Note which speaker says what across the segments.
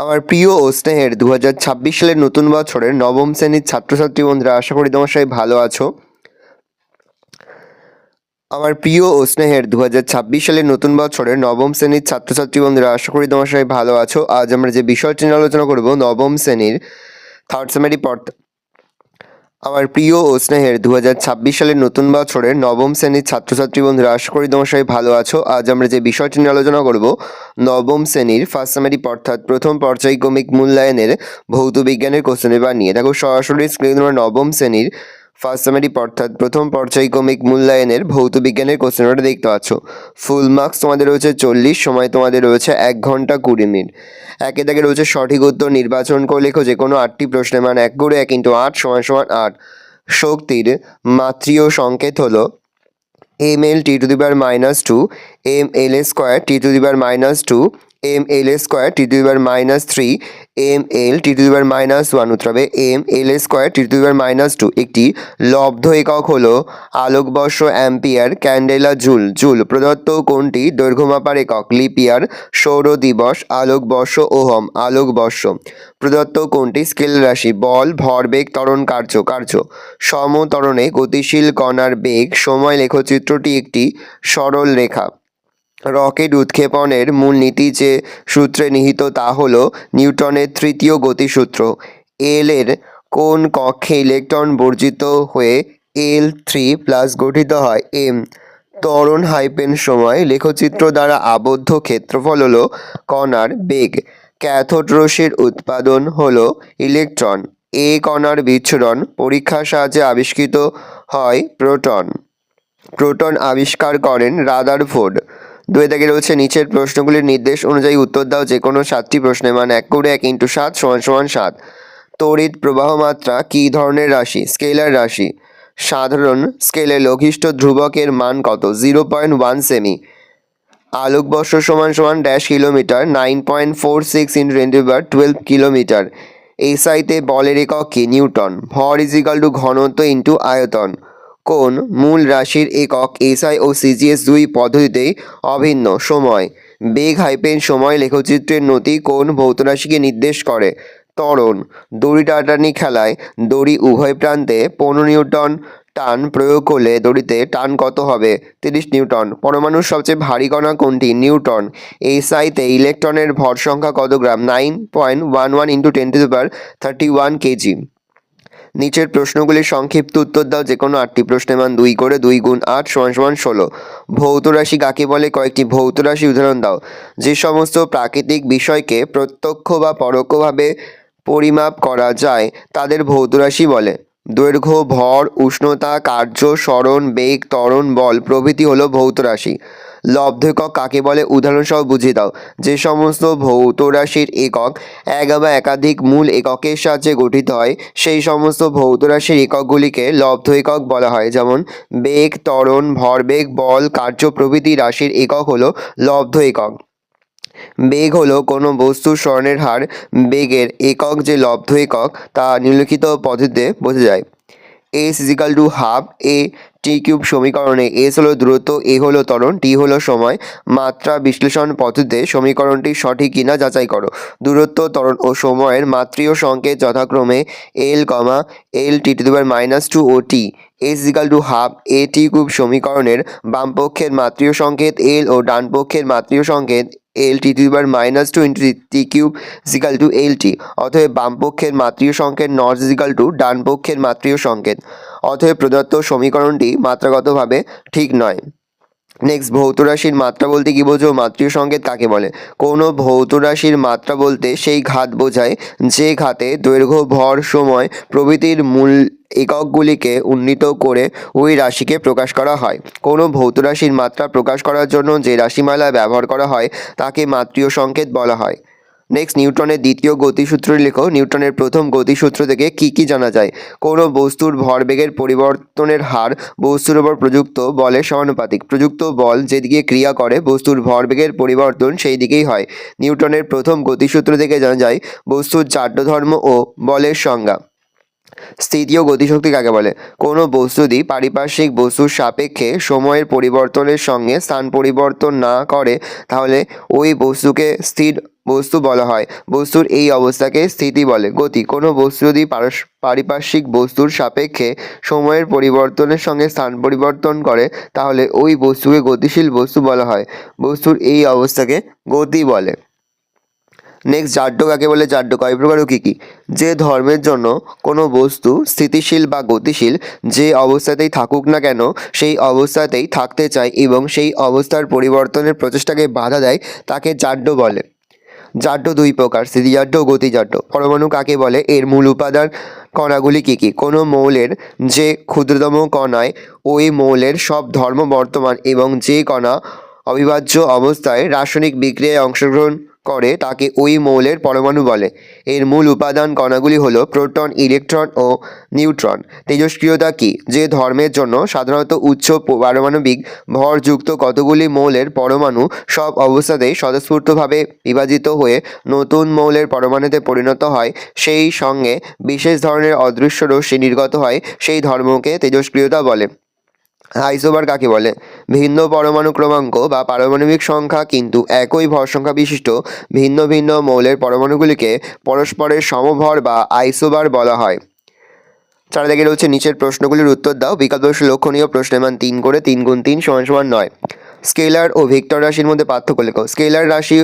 Speaker 1: আমার প্রিয় ও স্নেহের 2026 সালের নতুন বছরের নবম শ্রেণীর ছাত্রছাত্রী বন্ধুরা, আশা করি তোমার সবাই ভালো আছো। আমার প্রিয় ও স্নেহের 2026 সালের নতুন বছরের নবম শ্রেণীর ছাত্রছাত্রী বন্ধুরা, আশা করি তোমার সবাই ভালো আছো। আজ আমরা যে বিষয়টি নিয়ে আলোচনা করব, নবম শ্রেণীর থার্ড সেমেস্টার পড়তে আমার প্রিয় ও স্নেহের 2026 সালের নতুন বছরের নবম শ্রেণীর ছাত্রছাত্রী বন্ধুরা, আশা করি তোমার সবাই ভালো আছো। আজ আমরা যে বিষয়টি নিয়ে আলোচনা করব, নবম শ্রেণীর ফার্স্ট সেমেস্টার অর্থাৎ প্রথম পর্যায়ক্রমিক মূল্যায়নের ভৌত বিজ্ঞানের কোশ্চেন পেপার নিয়ে। দেখো সরাসরি স্ক্রিনে তোমরা নবম শ্রেণীর ফার্স্ট সেমেস্টার অর্থাৎ প্রথম পর্যায়ক্রমিক মূল্যায়নের ভৌত বিজ্ঞানের কোশ্চেন পেপারটা দেখতে পাচ্ছ। ফুল মার্কস তোমাদের রয়েছে 40, সময় তোমাদের রয়েছে 1 ঘন্টা 20 মিনিট। একে দাগে রয়েছে সঠিক উত্তর নির্বাচন করে লেখো যে কোনো 8টি প্রশ্নের মান 1 করে 1 × 8 = 8। শক্তির মাত্রিয় সংকেত হলো ml (T⁻²), ml² (T⁻²), ml² (T⁻³), ml (T⁻1). উত্তর হবে ml² (T⁻²). একটি লব্ধ একক হলো আলোকবর্ষ, অ্যাম্পিয়ার, ক্যান্ডেলা, জুল। প্রদত্ত কোনটি দৈর্ঘ্যমাপার একক? লিপ ইয়ার, সৌর দিবস, আলোকবর্ষ, ওহম। আলোকবর্ষ। প্রদত্ত কোনটি স্কেল রাশি? বল, ভরবেগ, ত্বরণ, কার্য। সমত্বরণে গতিশীল কণার বেগ। সময় লেখচিত্রটি একটি সরল রেখা। রকেট উৎক্ষেপণের মূলনীতি যে সূত্রে নিহিত তা হল নিউটনের তৃতীয় গতিসূত্র। এর কোন কক্ষে ইলেকট্রন বর্জিত হয়ে L3+ গঠিত হয়? এম। ত্বরণ সময় লেখচিত্র দ্বারা আবদ্ধ ক্ষেত্রফল হল কণার বেগ। ক্যাথোড রশ্মির উৎপাদন হল ইলেকট্রন। এ কণার বিচ্ছুরণ পরীক্ষার সাহায্যে আবিষ্কৃত হয় প্রোটন আবিষ্কার করেন রাদারফোর্ড। 2 দাগে রয়েছে নিচের প্রশ্নগুলির নির্দেশ অনুযায়ী উত্তর দাও যে কোনো 7টি প্রশ্নের মান 1 করে 1 × 7 = 7। তড়িৎ প্রবাহ মাত্রা কী ধরনের রাশি? স্কেলার রাশি। সাধারণ স্কেলে লঘিষ্ঠ ধ্রুবকের মান কত? 0.1 সেমি। আলোকবর্ষ = ড্যাশ কিলোমিটার, 9.46 × 10⁻12 কিলোমিটার। এসআইতে বলের একক কি? নিউটন। ভর = ঘনত্ব × আয়তন। কোন মূল রাশির একক এসআই ও সিজিএস দুই পদ্ধতিতেই অভিন্ন? সময়। বেগ - সময় লেখচিত্রের নতি কোন ভৌত রাশিকে নির্দেশ করে? ত্বরণ। দড়ি টানাটানি খেলায় দড়ি উভয় প্রান্তে 15 নিউটন টান প্রয়োগ করলে দড়িতে টান কত হবে? 30 নিউটন। পরমাণুর সবচেয়ে ভারী কণা কোনটি? নিউটন। এসআইতে ইলেকট্রনের ভর সংখ্যা কত গ্রাম? 9.11 × 10⁻31 কেজি। নিচের প্রশ্নগুলির সংক্ষিপ্ত উত্তর দাও যে কোনো 8টি প্রশ্নের মান 2 করে 2 × 8 = 16। ভৌত রাশি কাকে বলে? কয়েকটি ভৌত রাশি উদাহরণ দাও। যে সমস্ত প্রাকৃতিক বিষয়কে প্রত্যক্ষ বা পরোক্ষভাবে পরিমাপ করা যায় তাদের ভৌত রাশি বলে। দৈর্ঘ্য, ভর, উষ্ণতা, কার্য, সরণ, বেগ, ত্বরণ, বল প্রভৃতি হলো ভৌত রাশি। লব্ধ একক কাকে বলে? উদাহরণসহ বুঝিয়ে দাও। যে সমস্ত ভৌত রাশির একক এক বা একাধিক মূল এককের সাহায্যে গঠিত হয় সেই সমস্ত ভৌত রাশির এককগুলিকে লব্ধ একক বলা হয়। যেমন বেগ, ত্বরণ, ভরবেগ, বল, কার্য প্রভৃতি রাশির একক হলো লব্ধ একক। বেগ হলো কোনো বস্তুর সরণের হার। বেগের একক যে লব্ধ একক তা নিম্নলিখিত পদ্ধতিতে বোঝা যায়। S = ½ a t³ সমীকরণে s হলো দূরত্ব, a হলো ত্বরণ, t হলো সময়। মাত্রা বিশ্লেষণ পদ্ধতিতে সমীকরণটি সঠিক কিনা যাচাই করো। দূরত্ব, ত্বরণ ও সময়ের মাত্রীয় সংকেত যথাক্রমে L, L T⁻² O t। S = ½ a t³ সমীকরণের বামপক্ষের মাত্রীয় সংকেত L ও ডানপক্ষের মাত্রীয় সংকেত L T⁻² × t³ = LT। অতএব বামপক্ষের মাত্রীয় সংকেত নট ডানপক্ষের মাত্রীয় সংকেত। অতএব প্রদত্ত সমীকরণটি মাত্রাগতভাবে ঠিক নয়। নেক্সট, ভৌত রাশির মাত্রা বলতে কি বোঝো? মাত্রীয় সংকেত কাকে বলে? কোনো ভৌত রাশির মাত্রা বলতে সেই ঘাত বোঝায় যে ঘাতে দৈর্ঘ্য, ভর, সময় প্রভৃতির মূল এককগুলিকে উন্নীত করে ওই রাশিকে প্রকাশ করা হয়। কোনো ভৌত রাশির মাত্রা প্রকাশ করার জন্য যে রাশিমালা ব্যবহার করা হয় তাকে মাত্রীয় সংকেত বলা হয়। নেক্সট, নিউটনের দ্বিতীয় গতিসূত্রটি লেখো। নিউটনের প্রথম গতিসূত্র থেকে কি জানা যায়? কোনো বস্তুর ভরবেগের পরিবর্তনের হার বস্তুর উপর প্রযুক্ত বলের সমানুপাতিক। প্রযুক্ত বল যেদিকে ক্রিয়া করে বস্তুর ভরবেগের পরিবর্তন সেই দিকেই হয়। নিউটনের প্রথম গতিসূত্র থেকে জানা যায় বস্তুর জাড্য ধর্ম ও বলের সংজ্ঞা। স্থিতি ও গতিশক্তি কাকে বলে? কোনো বস্তু যদি পারিপার্শ্বিক বস্তুর সাপেক্ষে সময়ের পরিবর্তনের সঙ্গে স্থান পরিবর্তন না করে তাহলে ওই বস্তুকে স্থির বস্তু বলা হয়। বস্তুর এই অবস্থাকে স্থিতি বলে। গতি কোনো বস্তু যদি পারিপার্শ্বিক বস্তুর সাপেক্ষে সময়ের পরিবর্তনের সঙ্গে স্থান পরিবর্তন করে তাহলে ওই বস্তুকে গতিশীল বস্তু বলা হয়। বস্তুর এই অবস্থাকে গতি বলে। নেক্সট, জাড্য কাকে বলে? জাড্য কয় প্রকার ও কী কী? যে ধর্মের জন্য কোনো বস্তু স্থিতিশীল বা গতিশীল যে অবস্থাতেই থাকুক না কেন সেই অবস্থাতেই থাকতে চায় এবং সেই অবস্থার পরিবর্তনের প্রচেষ্টাকে বাধা দেয় তাকে জাড্য বলে। জাড্য দুই প্রকার, স্থিতিজাড্য ও গতিজাড্য। পরমাণু কাকে বলে? এর মূল উপাদান কণাগুলি কী কী? কোনো মৌলের যে ক্ষুদ্রতম কণায় ওই মৌলের সব ধর্ম বর্তমান এবং যে কণা অবিভাজ্য অবস্থায় রাসায়নিক বিক্রিয়ায় অংশগ্রহণ করে তাকে ওই মৌলের পরমাণু বলে। এর মূল উপাদান কণাগুলি হল প্রোটন, ইলেকট্রন ও নিউট্রন। তেজস্ক্রিয়তা কী? যে ধর্মের জন্য সাধারণত উচ্চ পারমাণবিক ভরযুক্ত কতগুলি মৌলের পরমাণু সব অবস্থাতেই স্বতঃস্ফূর্তভাবে বিভাজিত হয়ে নতুন মৌলের পরমাণুতে পরিণত হয়, সেই সঙ্গে বিশেষ ধরনের অদৃশ্য রশ্মি নির্গত হয়, সেই ধর্মকে তেজস্ক্রিয়তা বলে। আইসোবার কাকে বলে? ভিন্ন পরমাণু ক্রমাঙ্ক বা পারমাণবিক সংখ্যা কিন্তু একই ভর সংখ্যা বিশিষ্ট ভিন্ন ভিন্ন মৌলের পরমাণুগুলিকে পরস্পরের সমভর বা আইসোবার বলা হয়। 4 দাগে রয়েছে নিচের প্রশ্নগুলির উত্তর দাও। বিকল্প লক্ষণীয় প্রশ্নের মান 3 করে 3 গুণ 3 = 9। স্কেলার ও ভেক্টর রাশির মধ্যে পার্থক্য লেখো। স্কেলার রাশি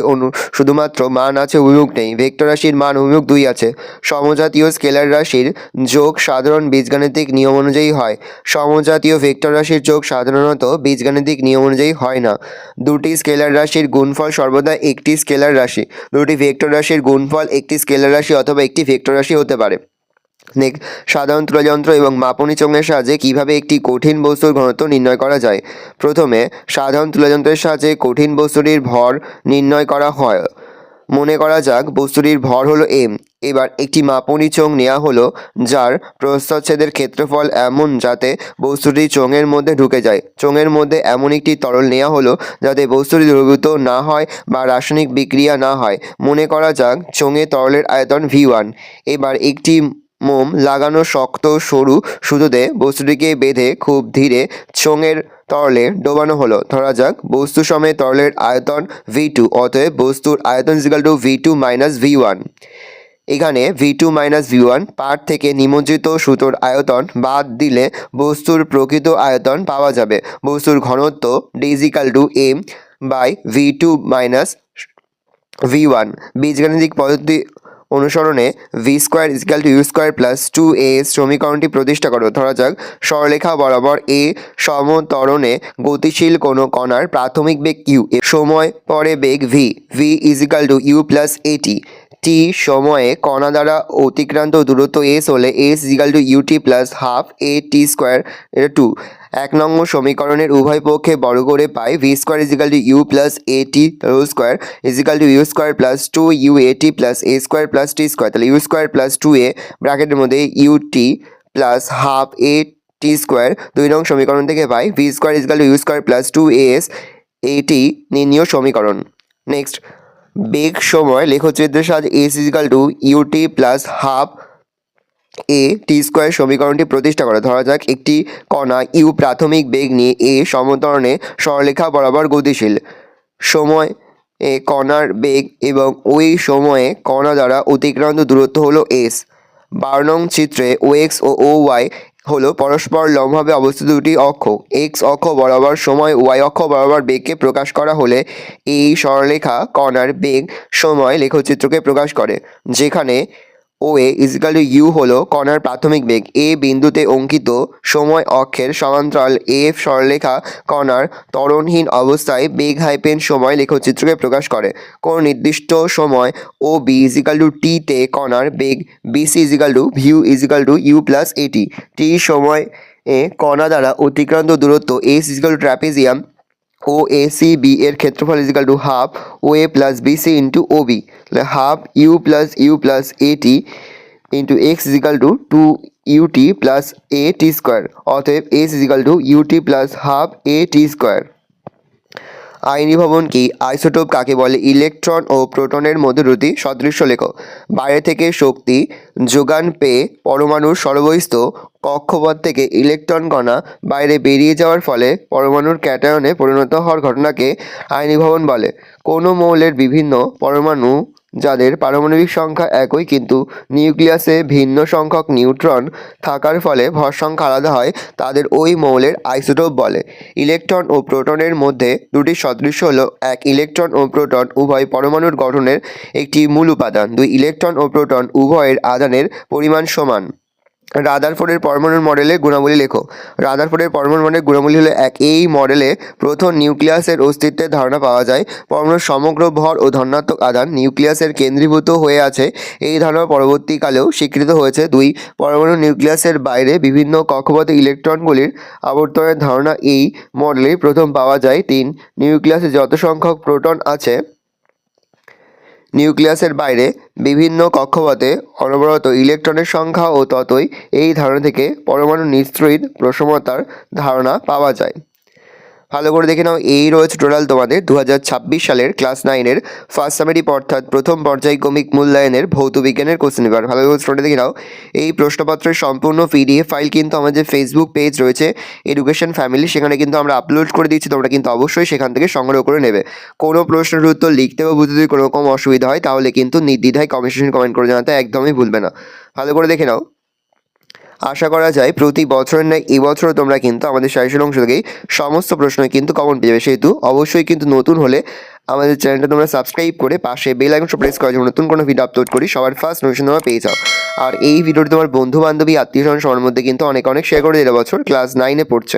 Speaker 1: শুধুমাত্র মান আছে, অভিমুখ নেই। ভেক্টর রাশির মান অভিমুখ 2 আছে। সমজাতীয় স্কেলার রাশির যোগ সাধারণ বীজগাণিতিক নিয়ম অনুযায়ী হয়। সমজাতীয় ভেক্টর রাশির যোগ সাধারণত বীজগাণিতিক নিয়ম অনুযায়ী হয় না। দুটি স্কেলার রাশির গুণফল সর্বদা একটি স্কেলার রাশি। দুটি ভেক্টর রাশির গুণফল একটি স্কেলার রাশি অথবা একটি ভেক্টর রাশি হতে পারে। নেক্সট, সাধারণ তুলাযন্ত্র এবং মাপনী চোঙের সাহায্যে কিভাবে একটি কঠিন বস্তুর ঘনত্ব নির্ণয় করা যায়? প্রথমে সাধারণ তুলাযন্ত্রের সাহায্যে কঠিন বস্তুটির ভর নির্ণয় করা হয়। মনে করা যাক বস্তুটির ভর হলো m। এবার একটি মাপনী চোঙ নেওয়া হলো যার প্রস্থচ্ছেদের ক্ষেত্রফল এমন যাতে বস্তুটি চোঙের মধ্যে ঢুকে যায়। চোঙের মধ্যে এমন একটি তরল নেওয়া হলো যাতে বস্তুটি দ্রবীভূত না হয় বা রাসায়নিক বিক্রিয়া না হয়। মনে করা যাক চোঙে তরলের আয়তন v1। এবার একটি মোম লাগানো শক্ত সরু সুতোতে বস্তুটিকে বেঁধে খুব ধীরে চোঙের তরলে ডোবানো হলো। ধরা যাক বস্তু সমেত তরলের আয়তন v2, অতএব বস্তুর আয়তন v2 - v1। এখানে v2 - v1 পাঠ থেকে নিমজ্জিত সুতোর আয়তন বাদ দিলে বস্তুর প্রকৃত আয়তন পাওয়া যাবে। বস্তুর ঘনত্ব d m/v2 - v1। বীজগাণিতিক পদ্ধতি অনুসরণে v² = u² + 2as সমীকরণটি প্রতিষ্ঠা করো। ধরা যাক সরলরেখা বরাবর a সমত্বরণে গতিশীল কোনো কণার প্রাথমিক বেগ u, সময় পরে বেগ v = u + at। t সময়ে কণা দ্বারা অতিক্রান্ত দূরত্ব s হলে s = ut + ½ at² 2। 1 নং সমীকরণের উভয় পক্ষে বর্গ করে পাই v² = u + at² = u² + 2uat + a² + t²। তাহলে u² + 2a ব্র্যাকেটের মধ্যে ut + ½ at²। 2 নং সমীকরণ থেকে পাই v² = u² + 2as at নির্ণীয় সমীকরণ। নেক্সট, বেগ সময় লেখচিত্রের সাহায্যে s = ut + ½ at² সমীকরণটি প্রতিষ্ঠা করে। ধরা যাক একটি কণা u প্রাথমিক বেগ নিয়ে a সমত্বরণে সরলরেখা বরাবর গতিশীল। সময় কণার বেগ এবং ওই সময়ে কণা দ্বারা অতিক্রান্ত দূরত্ব হলো s। 12 নং চিত্রে ox ও oy হলো পরস্পর লম্বভাবে অবস্থিত দুটি অক্ষ। x অক্ষ বরাবর সময়, y অক্ষ বরাবর বেগকে প্রকাশ করা হলে এই সরলরেখা কণার বেগ সময় লেখচিত্রকে প্রকাশ করে। যেখানে OA = u হলো কণার প্রাথমিক বেগ। a বিন্দুতে অঙ্কিত সময় অক্ষের সমান্তরাল f সরলরেখা কণার ত্বরণহীন অবস্থায় বেগ সময় লেখচিত্রকে প্রকাশ করে। কোন নির্দিষ্ট সময় OB = t তে কণার বেগ BC = v u + at। t সময়ে কণা দ্বারা অতিক্রান্ত দূরত্ব s = ট্রাপিজিয়াম OACB এর ক্ষেত্রফল ½ OA + BC × OB। ½ u + u + at x = 2ut + at²। অতএব s = ut + ½ at²। আইনি ভবন কি? আইসোটোপ কাকে বলে? ইলেকট্রন ও প্রোটনের মধ্যে দুটি সদৃশ্য লেখো। বাইরে থেকে শক্তি যোগান পেয়ে পরমাণুর সর্বস্থ কক্ষপথ থেকে ইলেকট্রন কণা বাইরে বেরিয়ে যাওয়ার ফলে পরমাণুর ক্যাটায়নে পরিণত হওয়ার ঘটনাকে আইনি ভবন বলে। কোনো মৌলের বিভিন্ন পরমাণু যাদের পারমাণবিক সংখ্যা একই কিন্তু নিউক্লিয়াসে ভিন্ন সংখ্যক নিউট্রন থাকার ফলে ভর সংখ্যা আলাদা হয় তাদের ওই মৌলের আইসোটোপ বলে। ইলেকট্রন ও প্রোটনের মধ্যে দুটি সদৃশ্য হলো: এক, ইলেকট্রন ও প্রোটন উভয় পরমাণুর গঠনের একটি মূল উপাদান। দুই, ইলেকট্রন ও প্রোটন উভয়ের আধানের পরিমাণ সমান। রাদারফোর্ডের পরমাণুর মডেলের গুণাবলী লেখো। রাদারফোর্ডের পরমাণু মডেলের গুণাবলী হলো এক, এই মডেলে প্রথম নিউক্লিয়াসের অস্তিত্বের ধারণা পাওয়া যায়। পরমাণুর সমগ্র ভর ও ধনাত্মক আধান নিউক্লিয়াসের কেন্দ্রীভূত হয়ে আছে, এই ধারণা পরবর্তীকালেও স্বীকৃত হয়েছে। দুই, পরমাণু নিউক্লিয়াসের বাইরে বিভিন্ন কক্ষপথে ইলেকট্রনগুলির আবর্তনের ধারণা এই মডেলেই প্রথম পাওয়া যায়। তিন, নিউক্লিয়াসে যত সংখ্যক প্রোটন আছে নিউক্লিয়াসের বাইরে বিভিন্ন কক্ষপথে অনবরত ইলেকট্রনের সংখ্যা ও ততই, এই ধারণা থেকে পরমাণু নিঃসৃত প্রসমতার ধারণা পাওয়া যায়। ভালো করে দেখে নাও, এই রয়েছে টোটাল তোমাদের 2026 সালের ক্লাস 9-এর ফার্স্ট সামেটিভ অর্থাৎ প্রথম পর্যায়ক্রমিক মূল্যায়নের ভৌত বিজ্ঞানের কোশ্চেন পেপার। ভালো করে স্টোরি দেখে নাও। এই প্রশ্নপত্রের সম্পূর্ণ পিডিএফ ফাইল কিন্তু আমাদের ফেসবুক পেজ রয়েছে এডুকেশন ফ্যামিলি, সেখানে কিন্তু আমরা আপলোড করে দিচ্ছি, তোমরা কিন্তু অবশ্যই সেখান থেকে সংগ্রহ করে নেবে। কোনো প্রশ্নের উত্তর লিখতে বা বুঝতে যদি কোনো রকম অসুবিধা হয় তাহলে কিন্তু নির্দ্বিধায় কমেন্ট করে জানাতে একদমই ভুলবে না। ভালো করে দেখে নাও। আশা করা যায় প্রতি বছরের ন্যায় এবছরও তোমরা কিন্তু আমাদের সাজেশন অংশ থেকেই সমস্ত প্রশ্নই কিন্তু কমন পেয়ে যাবে। সেহেতু অবশ্যই কিন্তু নতুন হলে আমাদের চ্যানেলটা তোমরা সাবস্ক্রাইব করে পাশে বেল আইকনটা প্রেস করার জন্য নতুন কোনো ভিডিও আপলোড করি সবার ফার্স্ট নোটিফিকেশন তোমরা পেয়ে যাও। আর এই ভিডিওটি তোমার বন্ধু বান্ধবী আত্মীয় স্বজন সবার মধ্যে কিন্তু অনেক শেয়ার করে দিলে, বছর ক্লাস 9-এ পড়ছে।